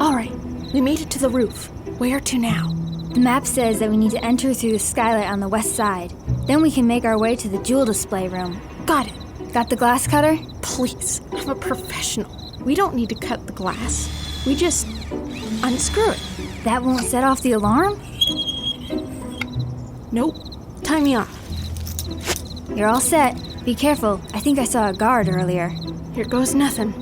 All right, we made it to the roof. Where to now? The map says that we need to enter through the skylight on the west side. Then we can make our way to the jewel display room. Got it. Got the glass cutter? Please, I'm a professional. We don't need to cut the glass. We just unscrew it. That won't set off the alarm? Nope. Tie me off. You're all set. Be careful. I think I saw a guard earlier. Here goes nothing.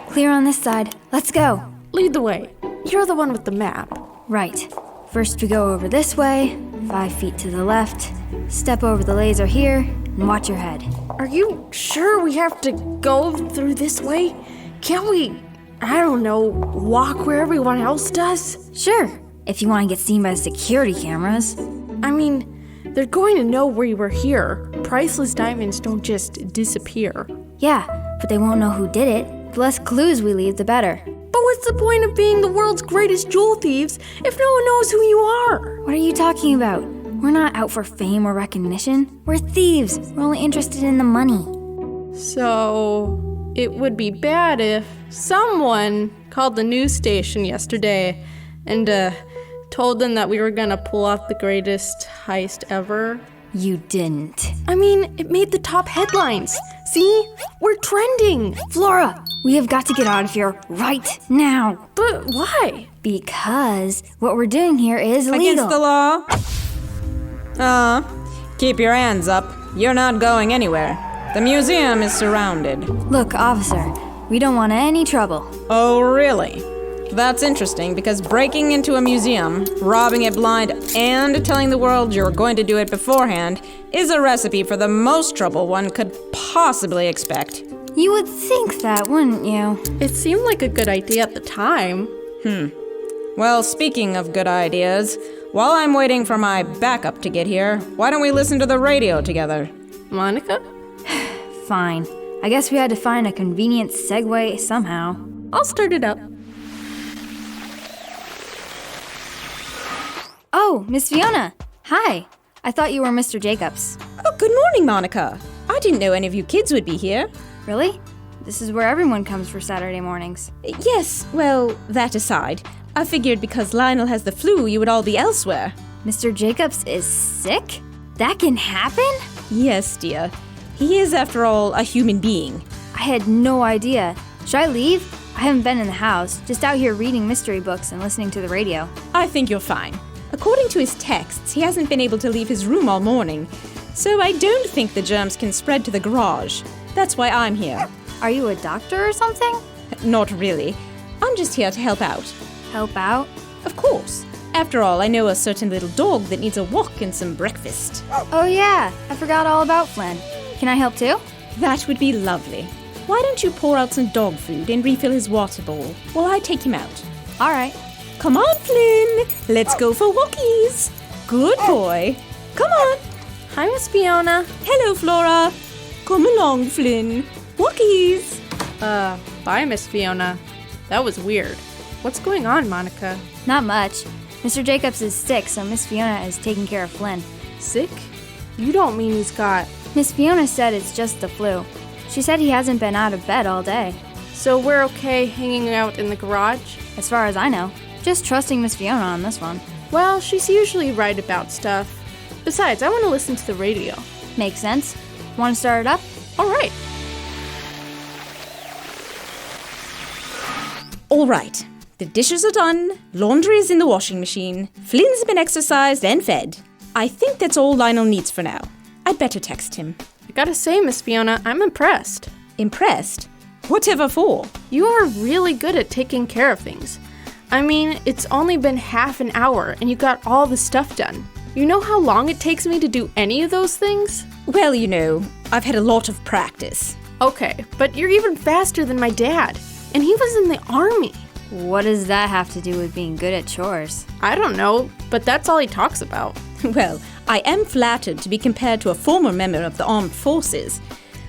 Clear on this side. Let's go. Lead the way. You're the one with the map. Right. First we go over this way, 5 feet to the left, step over the laser here, and watch your head. Are you sure we have to go through this way? Can't we, I don't know, walk where everyone else does? Sure, if you want to get seen by the security cameras. I mean, they're going to know we were here. Priceless diamonds don't just disappear. Yeah, but they won't know who did it. The less clues we leave, the better. But what's the point of being the world's greatest jewel thieves if no one knows who you are? What are you talking about? We're not out for fame or recognition. We're thieves. We're only interested in the money. So, it would be bad if someone called the news station yesterday and told them that we were gonna pull off the greatest heist ever. You didn't. I mean, it made the top headlines. See? We're trending. Flora, we have got to get out of here right now. But why? Because what we're doing here is illegal. Against the law? Keep your hands up. You're not going anywhere. The museum is surrounded. Look, officer, we don't want any trouble. Oh, really? That's interesting, because breaking into a museum, robbing it blind, and telling the world you're going to do it beforehand is a recipe for the most trouble one could possibly expect. You would think that, wouldn't you? It seemed like a good idea at the time. Well, speaking of good ideas, while I'm waiting for my backup to get here, why don't we listen to the radio together? Monica? Fine. I guess we had to find a convenient segue somehow. I'll start it up. Oh, Miss Fiona. Hi. I thought you were Mr. Jacobs. Oh, good morning, Monica. I didn't know any of you kids would be here. Really? This is where everyone comes for Saturday mornings. Yes, well, that aside, I figured because Lionel has the flu, you would all be elsewhere. Mr. Jacobs is sick? That can happen? Yes, dear. He is, after all, a human being. I had no idea. Should I leave? I haven't been in the house, just out here reading mystery books and listening to the radio. I think you're fine. According to his texts, he hasn't been able to leave his room all morning, so I don't think the germs can spread to the garage. That's why I'm here. Are you a doctor or something? Not really. I'm just here to help out. Help out? Of course. After all, I know a certain little dog that needs a walk and some breakfast. Oh yeah, I forgot all about Flynn. Can I help too? That would be lovely. Why don't you pour out some dog food and refill his water bowl while I take him out? All right. Come on, Flynn. Let's go for walkies. Good boy. Come on. Hi, Miss Fiona. Hello, Flora. Come along, Flynn. Walkies. Bye, Miss Fiona. That was weird. What's going on, Monica? Not much. Mr. Jacobs is sick, so Miss Fiona is taking care of Flynn. Sick? You don't mean he's got... Miss Fiona said it's just the flu. She said he hasn't been out of bed all day. So we're okay hanging out in the garage? As far as I know. Just trusting Miss Fiona on this one. Well, she's usually right about stuff. Besides, I want to listen to the radio. Makes sense. Want to start it up? All right. All right. The dishes are done. Laundry is in the washing machine. Flynn's been exercised and fed. I think that's all Lionel needs for now. I'd better text him. I gotta say, Miss Fiona, I'm impressed. Impressed? Whatever for? You are really good at taking care of things. I mean, it's only been half an hour and you got all the stuff done. You know how long it takes me to do any of those things? Well, you know, I've had a lot of practice. Okay, but you're even faster than my dad. And he was in the army. What does that have to do with being good at chores? I don't know, but that's all he talks about. Well, I am flattered to be compared to a former member of the armed forces.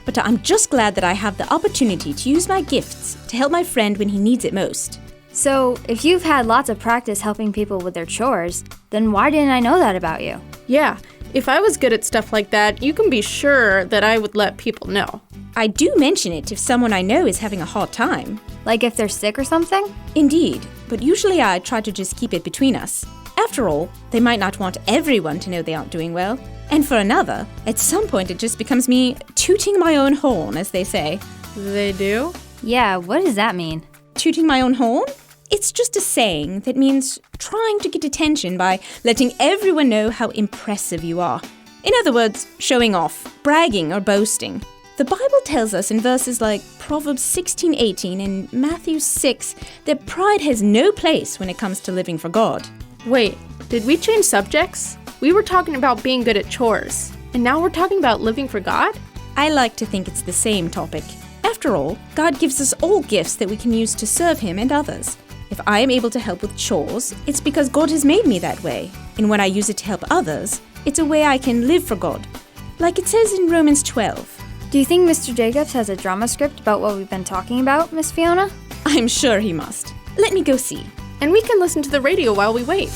But I'm just glad that I have the opportunity to use my gifts to help my friend when he needs it most. So, if you've had lots of practice helping people with their chores, then why didn't I know that about you? Yeah, If I was good at stuff like that, you can be sure that I would let people know. I do mention it if someone I know is having a hard time. Like if they're sick or something? Indeed, but usually I try to just keep it between us. After all, they might not want everyone to know they aren't doing well. And for another, at some point it just becomes me tooting my own horn, as they say. They do? Yeah, what does that mean? Tooting my own horn? It's just a saying that means trying to get attention by letting everyone know how impressive you are. In other words, showing off, bragging, or boasting. The Bible tells us in verses like Proverbs 16:18 and Matthew 6 that pride has no place when it comes to living for God. Wait, did we change subjects? We were talking about being good at chores, and now we're talking about living for God? I like to think it's the same topic. After all, God gives us all gifts that we can use to serve Him and others. If I am able to help with chores, it's because God has made me that way. And when I use it to help others, it's a way I can live for God. Like it says in Romans 12. Do you think Mr. Jacobs has a drama script about what we've been talking about, Miss Fiona? I'm sure he must. Let me go see. And we can listen to the radio while we wait.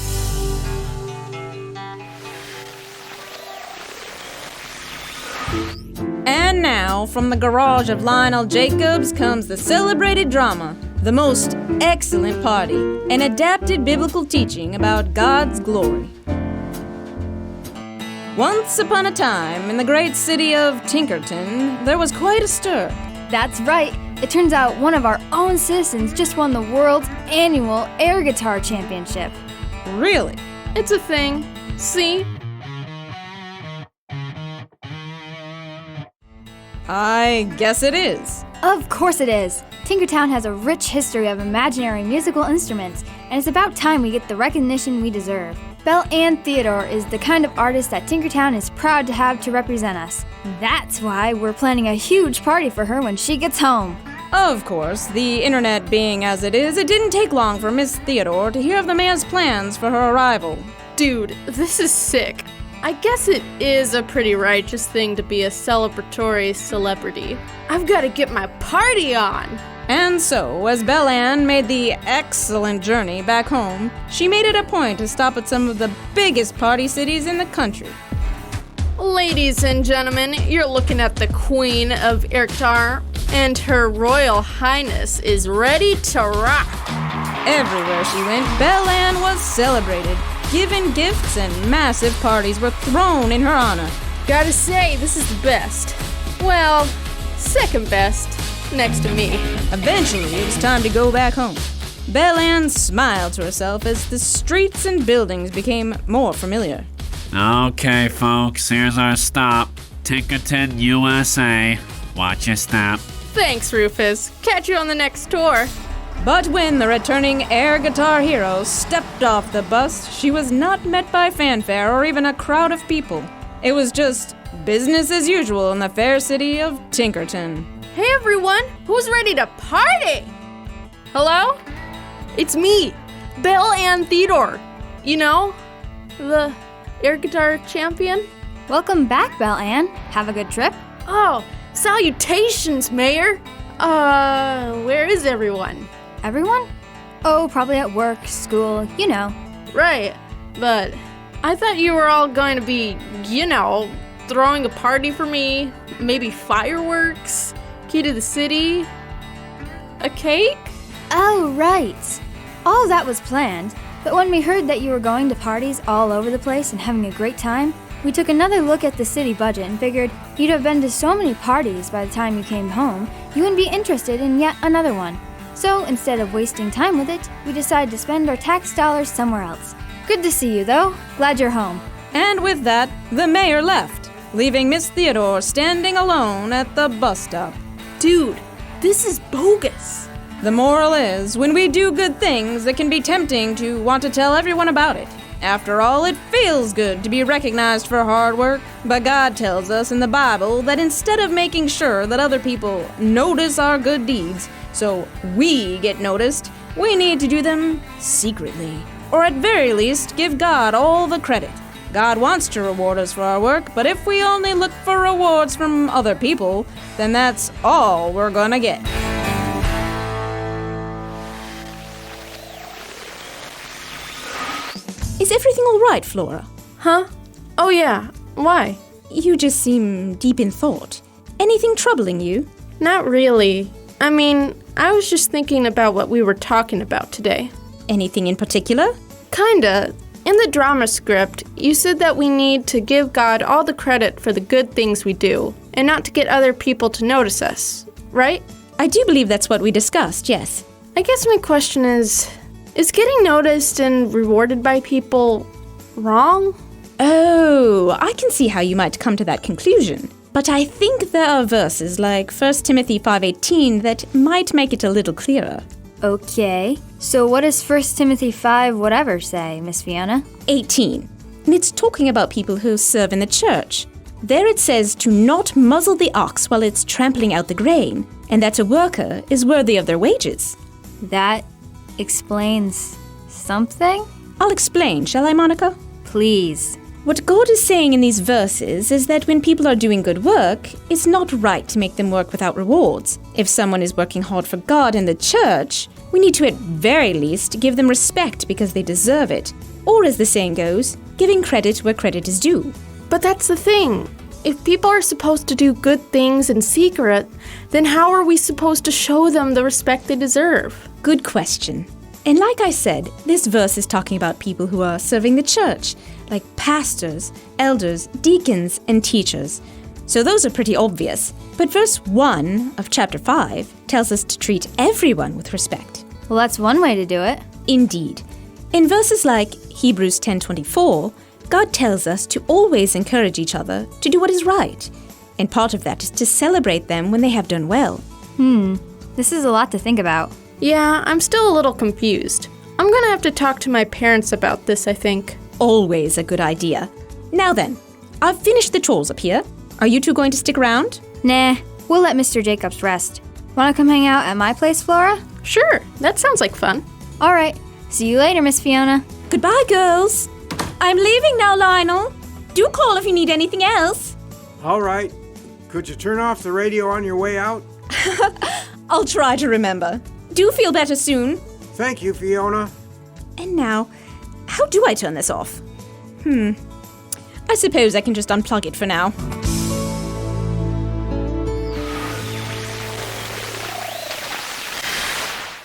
And now, from the garage of Lionel Jacobs comes the celebrated drama, The Most Excellent Party, an adapted biblical teaching about God's glory. Once upon a time, in the great city of Tinkerton, there was quite a stir. That's right. It turns out one of our own citizens just won the world's annual air guitar championship. Really? It's a thing. See? I guess it is. Of course it is. Tinkertown has a rich history of imaginary musical instruments, and it's about time we get the recognition we deserve. Belle Ann Theodore is the kind of artist that Tinkertown is proud to have to represent us. That's why we're planning a huge party for her when she gets home. Of course, the internet being as it is, it didn't take long for Miss Theodore to hear of the mayor's plans for her arrival. Dude, this is sick. I guess it is a pretty righteous thing to be a celebratory celebrity. I've got to get my party on. And so, as Belle Ann made the excellent journey back home, she made it a point to stop at some of the biggest party cities in the country. Ladies and gentlemen, you're looking at the Queen of Air Guitar, and Her Royal Highness is ready to rock. Everywhere she went, Belle Ann was celebrated. Given gifts and massive parties were thrown in her honor. Gotta say, this is the best. Well, second best, next to me. Eventually, it was time to go back home. Belle Ann smiled to herself as the streets and buildings became more familiar. Okay, folks, here's our stop. Tinkerton, USA. Watch your step. Thanks, Rufus. Catch you on the next tour. But when the returning air guitar hero stepped off the bus, she was not met by fanfare or even a crowd of people. It was just business as usual in the fair city of Tinkerton. Hey everyone, who's ready to party? Hello? It's me, Belle Ann Theodore. You know, the air guitar champion? Welcome back, Belle Ann. Have a good trip? Oh, salutations, Mayor. Where is everyone? Everyone? Oh, probably at work, school, you know. Right, but I thought you were all going to be, throwing a party for me, maybe fireworks, key to the city, a cake? Oh, right. All that was planned, but when we heard that you were going to parties all over the place and having a great time, we took another look at the city budget and figured you'd have been to so many parties by the time you came home, you wouldn't be interested in yet another one. So instead of wasting time with it, we decided to spend our tax dollars somewhere else. Good to see you, though. Glad you're home. And with that, the mayor left, leaving Miss Theodore standing alone at the bus stop. Dude, this is bogus. The moral is, when we do good things, it can be tempting to want to tell everyone about it. After all, it feels good to be recognized for hard work, but God tells us in the Bible that instead of making sure that other people notice our good deeds, so we get noticed, we need to do them secretly. Or at very least, give God all the credit. God wants to reward us for our work, but if we only look for rewards from other people, then that's all we're gonna get. Is everything all right, Flora? Huh? Oh yeah, Why? You just seem deep in thought. Anything troubling you? Not really. I mean, I was just thinking about what we were talking about today. Anything in particular? Kinda. In the drama script, you said that we need to give God all the credit for the good things we do, and not to get other people to notice us, right? I do believe that's what we discussed, yes. I guess my question is getting noticed and rewarded by people wrong? Oh, I can see how you might come to that conclusion. But I think there are verses like 1 Timothy 5:18 that might make it a little clearer. Okay. So what does 1 Timothy 5 whatever say, Miss Fiona? 18. And it's talking about people who serve in the church. There it says to not muzzle the ox while it's trampling out the grain, and that a worker is worthy of their wages. That explains something? I'll explain, shall I, Monica? Please. What God is saying in these verses is that when people are doing good work, it's not right to make them work without rewards. If someone is working hard for God in the church, we need to at very least give them respect because they deserve it. Or as the saying goes, giving credit where credit is due. But that's the thing. If people are supposed to do good things in secret, then how are we supposed to show them the respect they deserve? Good question. And like I said, this verse is talking about people who are serving the church, like pastors, elders, deacons, and teachers. So those are pretty obvious. But verse 1 of chapter 5 tells us to treat everyone with respect. Well, that's one way to do it. Indeed. In verses like Hebrews 10:24, God tells us to always encourage each other to do what is right. And part of that is to celebrate them when they have done well. This is a lot to think about. Yeah, I'm still a little confused. I'm gonna have to talk to my parents about this, I think. Always a good idea. Now then, I've finished the chores up here. Are you two going to stick around? Nah, we'll let Mr. Jacobs rest. Wanna come hang out at my place, Flora? Sure, that sounds like fun. Alright, see you later, Miss Fiona. Goodbye, girls. I'm leaving now, Lionel. Do call if you need anything else. All right. Could you turn off the radio on your way out? I'll try to remember. Do feel better soon. Thank you, Fiona. And now, how do I turn this off? I suppose I can just unplug it for now.